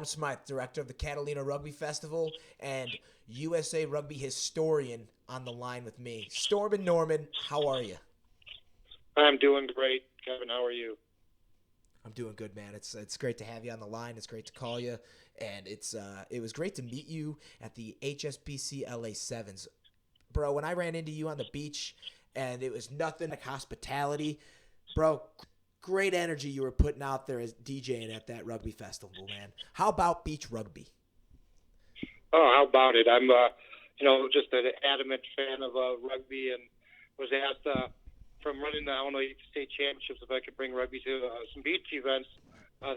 Smyth, director of the Catalina Rugby Festival, and USA Rugby historian on the line with me. Stormin Norman, how are you? I'm doing great, Kevin. How are you? I'm doing good, man. It's great to have you on the line. It's great to call you, and it was great to meet you at the HSBC LA Sevens, bro. When I ran into you on the beach, and it was nothing like hospitality, bro. Great energy you were putting out there as DJing at that rugby festival, man. How about beach rugby? Oh, how about it? I'm, just an adamant fan of rugby, and was asked from running the Illinois State Championships if I could bring rugby to some beach events.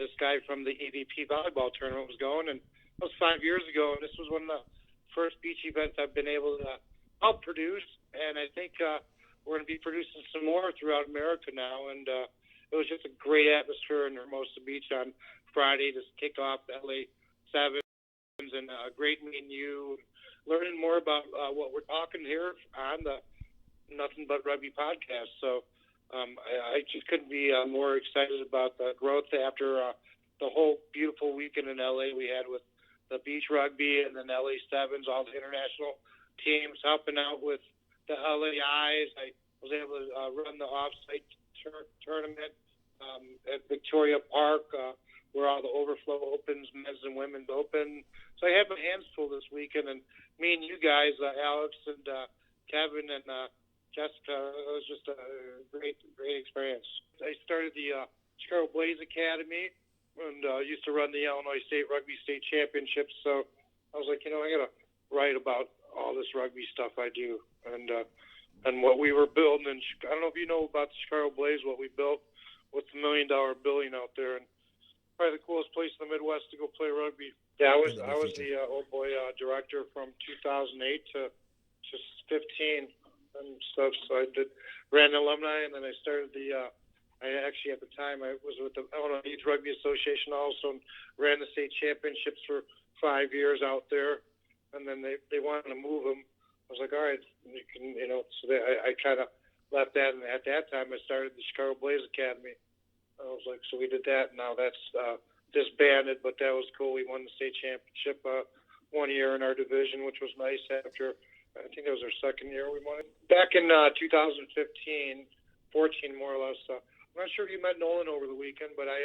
This guy from the EVP volleyball tournament was going, and that was 5 years ago, and this was one of the first beach events I've been able to help produce, and I think we're going to be producing some more throughout America now, and it was just a great atmosphere in Hermosa Beach on Friday to kick off the LA Sevens, and great meeting you, learning more about what we're talking here on the Nothing But Rugby podcast. So I just couldn't be more excited about the growth after the whole beautiful weekend in LA we had with the beach rugby and then LA Sevens, all the international teams helping out with the LA Eyes. I was able to run the off-site tournament at Victoria Park, where all the overflow opens, men's and women's open. So I had my hands full this weekend, and me and you guys, Alex and Kevin and Jessica, it was just a great experience. I started the Chicago Blaze Academy and used to run the Illinois State Rugby State Championships. So I was like, I got to write about all this rugby stuff I do and what we were building. And I don't know if you know about the Chicago Blaze, what we built with the $1 million building out there, and probably the coolest place in the Midwest to go play rugby. Yeah, I was the old boy director from 2008 to just 15 and stuff. So I ran the alumni, and then I started I actually at the time I was with the Illinois Beach Rugby Association also, and ran the state championships for 5 years out there, and then they wanted to move them. I was like, all right, you can, So I kind of left that, and at that time I started the Chicago Blaze Academy. I was like, so we did that. Now that's disbanded, but that was cool. We won the state championship 1 year in our division, which was nice. After I think it was our second year we won it. Back in 2015, 14 more or less. I'm not sure if you met Nolan over the weekend, but I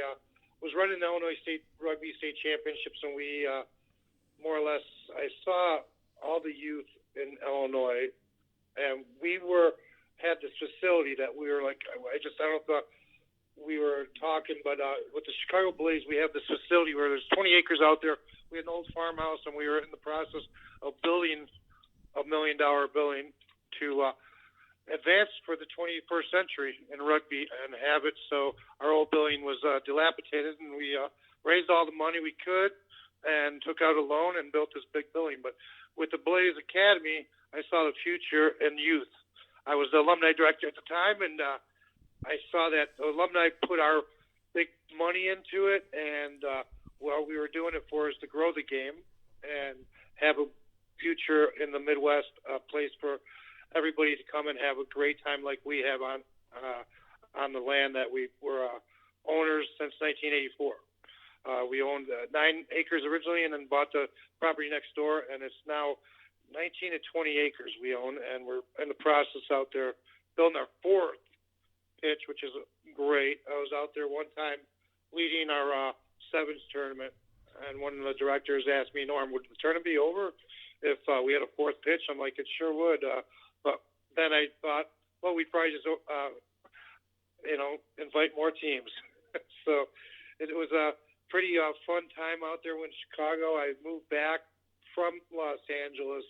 was running the Illinois State Rugby State Championships, and we more or less I saw all the youth in Illinois, and we had this facility that we were like, I don't know if we were talking, but with the Chicago Blaze, we have this facility where there's 20 acres out there. We had an old farmhouse, and we were in the process of building a $1 million building to advance for the 21st century in rugby and have it. So our old building was dilapidated, and we raised all the money we could and took out a loan and built this big building. But with the Blaze Academy, I saw the future in youth. I was the alumni director at the time, and I saw that the alumni put our big money into it, and what we were doing it for is to grow the game and have a future in the Midwest, a place for everybody to come and have a great time like we have on the land that we were owners since 1984. We owned 9 acres originally and then bought the property next door, and it's now 19 to 20 acres we own, and we're in the process out there building our 4th pitch, which is great. I was out there one time leading our sevens tournament, and one of the directors asked me, Norm, would the tournament be over if we had a 4th pitch? I'm like, it sure would. But then I thought, well, we'd probably just, invite more teams. So it was a pretty fun time out there in Chicago. I moved back from Los Angeles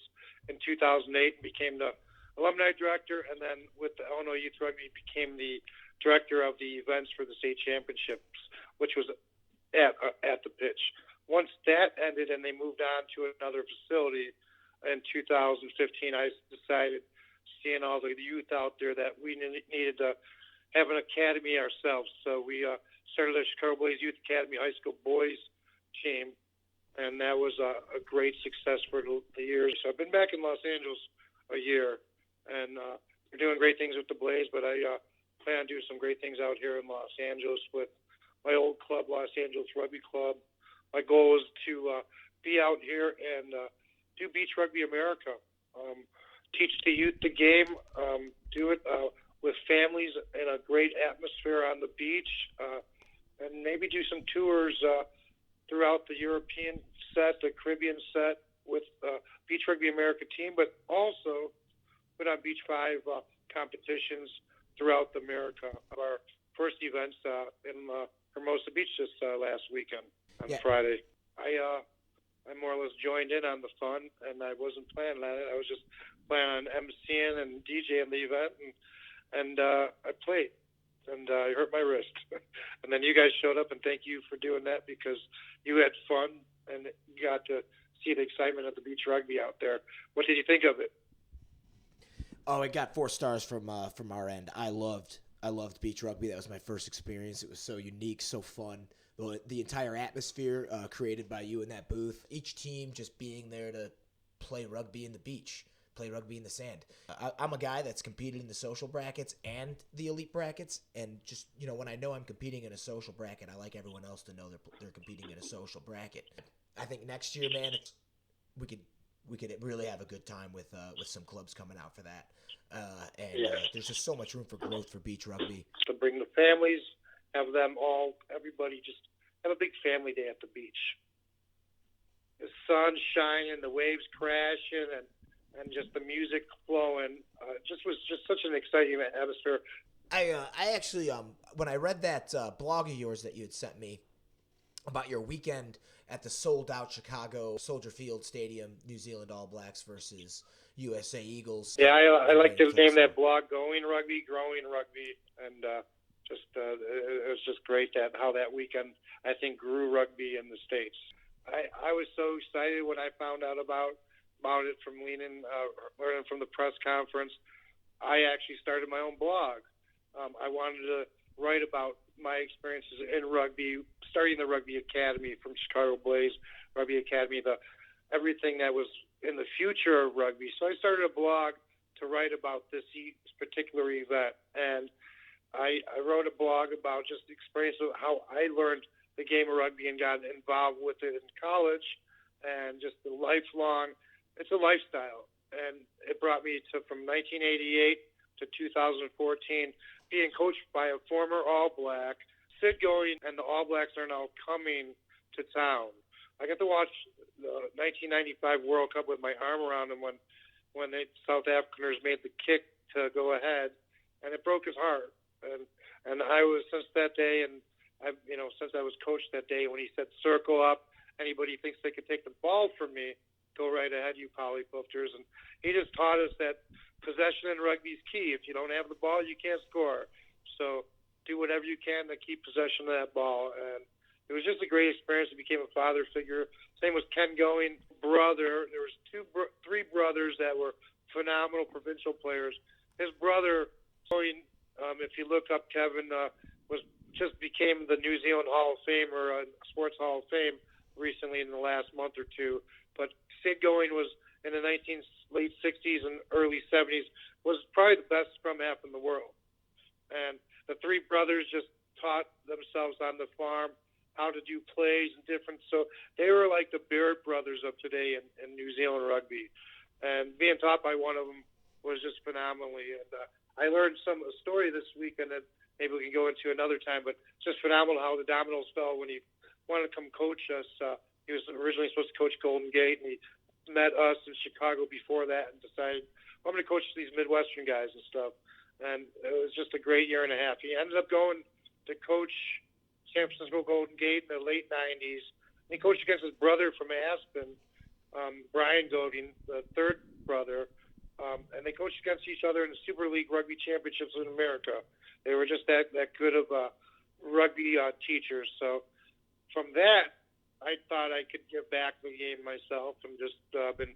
in 2008 and became the alumni director, and then with the Illinois Youth Rugby became the director of the events for the state championships, which was at the pitch. Once that ended and they moved on to another facility in 2015, I decided, seeing all the youth out there, that we needed to have an academy ourselves. So we started the Chicago Blaze Youth Academy High School boys team, and that was a great success for the years. So I've been back in Los Angeles a year, and we're doing great things with the Blaze, but I plan on doing some great things out here in Los Angeles with my old club, Los Angeles Rugby Club, my goal is to be out here and do Beach Rugby America. Teach the youth the game, do it with families in a great atmosphere on the beach, and maybe do some tours throughout the European set, the Caribbean set with Beach Rugby America team, but also put on Beach 5 competitions throughout America. Our first events in Hermosa Beach this last weekend on Friday. I more or less joined in on the fun, and I wasn't planning on it. I was just planning on emceeing and DJing the event, and I played, and I hurt my wrist. And then you guys showed up, and thank you for doing that because you had fun and you got to see the excitement of the beach rugby out there. What did you think of it? Oh, it got 4 stars from our end. I loved beach rugby. That was my first experience. It was so unique, so fun. The entire atmosphere created by you in that booth. Each team just being there to play rugby in the beach, play rugby in the sand. I'm a guy that's competed in the social brackets and the elite brackets, and just when I know I'm competing in a social bracket, I like everyone else to know they're competing in a social bracket. I think next year, man, we could really have a good time with some clubs coming out for that. There's just so much room for growth for beach rugby. To bring the families, have them all, everybody just have a big family day at the beach. The sun shining, the waves crashing, and just the music flowing. Was just such an exciting atmosphere. I actually, when I read that blog of yours that you had sent me about your weekend at the sold-out Chicago Soldier Field Stadium, New Zealand All Blacks versus USA Eagles. Yeah, I like to name that blog Growing Rugby, and it was just great how that weekend, I think, grew rugby in the States. I was so excited when I found out about it from learning from the press conference. I actually started my own blog. I wanted to write about my experiences in rugby, starting the Rugby Academy from Chicago Blaze Rugby Academy, everything that was in the future of rugby. So I started a blog to write about this particular event, and I wrote a blog about just the experience of how I learned the game of rugby and got involved with it in college, and just the lifelong. It's a lifestyle, and it brought me to from 1988 to 2014 being coached by a former All Black, Sid Going, and the All Blacks are now coming to town. I got to watch the 1995 World Cup with my arm around him when the South Africaners made the kick to go ahead, and it broke his heart. And I was, since that day, and since I was coached that day, when he said circle up, anybody thinks they could take the ball from me, go right ahead, you polypufters. And he just taught us that possession in rugby is key. If you don't have the ball, you can't score. So do whatever you can to keep possession of that ball. And it was just a great experience. He became a father figure. Same with Ken Going, brother. There was three brothers that were phenomenal provincial players. His brother, Going, if you look up Kevin, became the New Zealand Hall of Fame or Sports Hall of Fame recently in the last month or two. But Sid Going was in the late 60s and early 70s, was probably the best scrum half in the world. And the three brothers just taught themselves on the farm how to do plays and different. So they were like the Baird brothers of today in New Zealand rugby. And being taught by one of them was just phenomenally. And I learned a story this weekend that maybe we can go into another time, but it's just phenomenal how the dominoes fell when he wanted to come coach us. He was originally supposed to coach Golden Gate, and he met us in Chicago before that and decided, I'm going to coach these Midwestern guys and stuff. And it was just a great year and a half. He ended up going to coach San Francisco Golden Gate in the late 90s. And he coached against his brother from Aspen, Brian Godin, the third brother. And they coached against each other in the Super League Rugby Championships in America. They were just that good of rugby teachers. So from that, I thought I could give back the game myself, and just been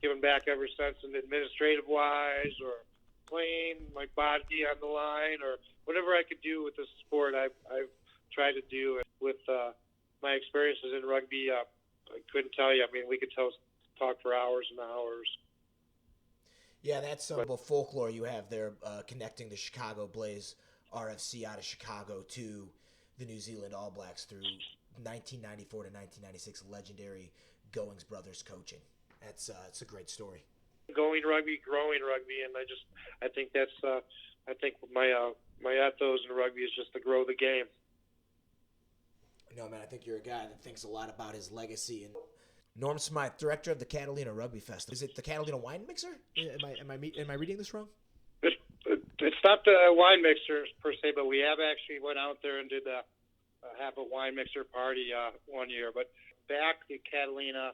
giving back ever since, in administrative-wise or playing my body on the line or whatever I could do with the sport. I've tried to do it with my experiences in rugby. I couldn't tell you. I mean, we could talk for hours and hours. Yeah, that's some folklore you have there, connecting the Chicago Blaze RFC out of Chicago to the New Zealand All Blacks through 1994 to 1996, legendary Goings brothers coaching. It's a great story. Going rugby, growing rugby, and I think that's I think my ethos in rugby is just to grow the game. No, man, I think you're a guy that thinks a lot about his legacy. And Norm Smyth, director of the Catalina Rugby Festival. Is it the Catalina Wine Mixer? Am I reading this wrong? It's not the wine mixers per se, but we have actually went out there and did have a wine mixer party one year. But back the Catalina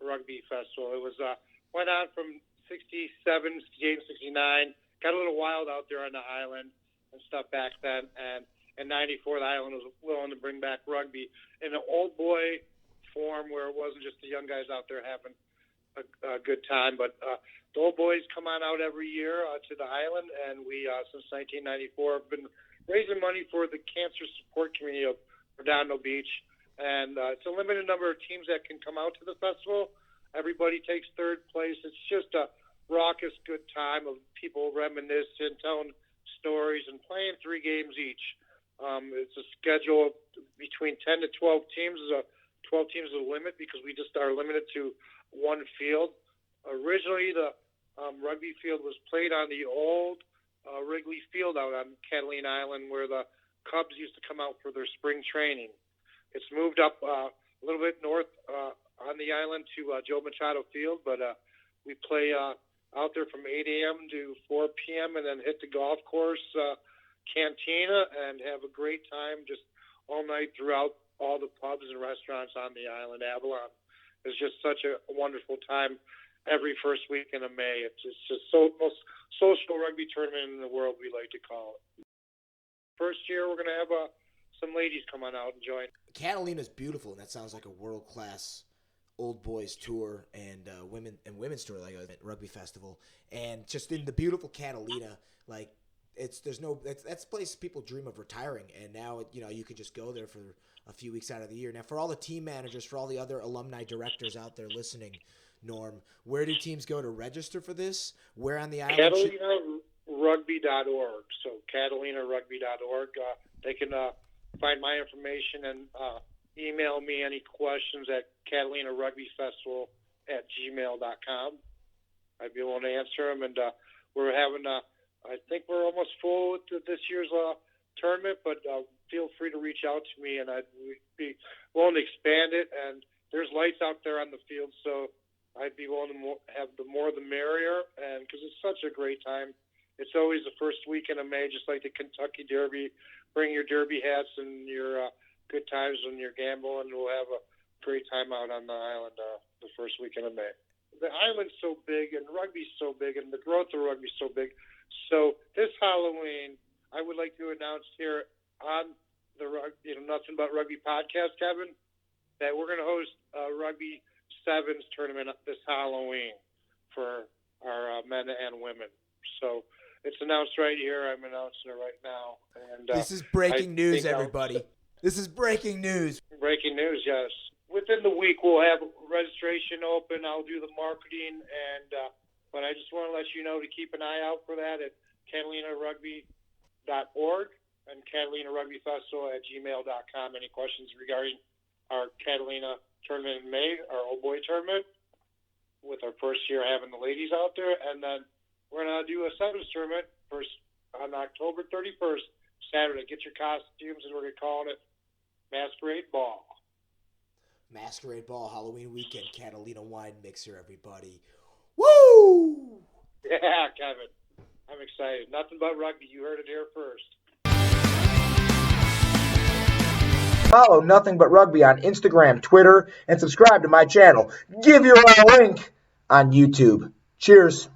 Rugby Festival, it was went on from 67, 68, 69. Got a little wild out there on the island and stuff back then. And in '94, the island was willing to bring back rugby in an old boy form where it wasn't just the young guys out there having a good time, but the old boys come on out every year to the island, and we since 1994 have been raising money for the cancer support community of Redondo Beach, and it's a limited number of teams that can come out to the festival. Everybody takes third place. It's just a raucous good time of people reminiscing, telling stories, and playing 3 games each. It's a schedule of between 10 to 12 teams. 12 teams is a limit because we just are limited to one field. Originally, the rugby field was played on the old Wrigley Field out on Catalina Island where the Cubs used to come out for their spring training. It's moved up a little bit north on the island to Joe Machado Field, but we play out there from 8 a.m. to 4 p.m. and then hit the golf course Cantina and have a great time just all night throughout all the pubs and restaurants on the island. Avalon is just such a wonderful time every first weekend of May. It's just most social rugby tournament in the world, we like to call it. First year, we're going to have some ladies come on out and join. Catalina's beautiful, and that sounds like a world-class old boys tour and women's tour, like a rugby festival. And just in the beautiful Catalina, like, that's a place people dream of retiring, and now you could just go there for a few weeks out of the year. Now, for all the team managers, for all the other alumni directors out there listening, Norm, where do teams go to register for this? Where on the island? CatalinaRugby.org. So CatalinaRugby.org. They can find my information and email me any questions at CatalinaRugbyFestival@gmail.com. I'd be willing to answer them, and we're having I think we're almost full with this year's tournament, but feel free to reach out to me, and I'd be willing to expand it. And there's lights out there on the field, so I'd be willing to have the more the merrier, and because it's such a great time. It's always the first weekend of May, just like the Kentucky Derby. Bring your Derby hats and your good times when you're gambling, and we'll have a great time out on the island the first weekend of May. The island's so big, and rugby's so big, and the growth of rugby's so big. So this Halloween, I would like to announce here on the Nothing But Rugby podcast, Kevin, that we're going to host a Rugby Sevens tournament this Halloween for our men and women. So it's announced right here. I'm announcing it right now. And this is breaking news, everybody. This is breaking news. Breaking news, yes. Within the week, we'll have registration open. I'll do the marketing, but I just want to let you know to keep an eye out for that at CatalinaRugby.org and CatalinaRugbyFestival@gmail.com. Any questions regarding our Catalina tournament in May, our old boy tournament, with our first year having the ladies out there, and then we're going to do a sevens tournament on October 31st, Saturday. Get your costumes, and we're going to call it Masquerade Ball. Masquerade Ball, Halloween weekend, Catalina Wine Mixer, everybody. Woo! Yeah, Kevin. I'm excited. Nothing but rugby. You heard it here first. Follow Nothing But Rugby on Instagram, Twitter, and subscribe to my channel. Give your link on YouTube. Cheers.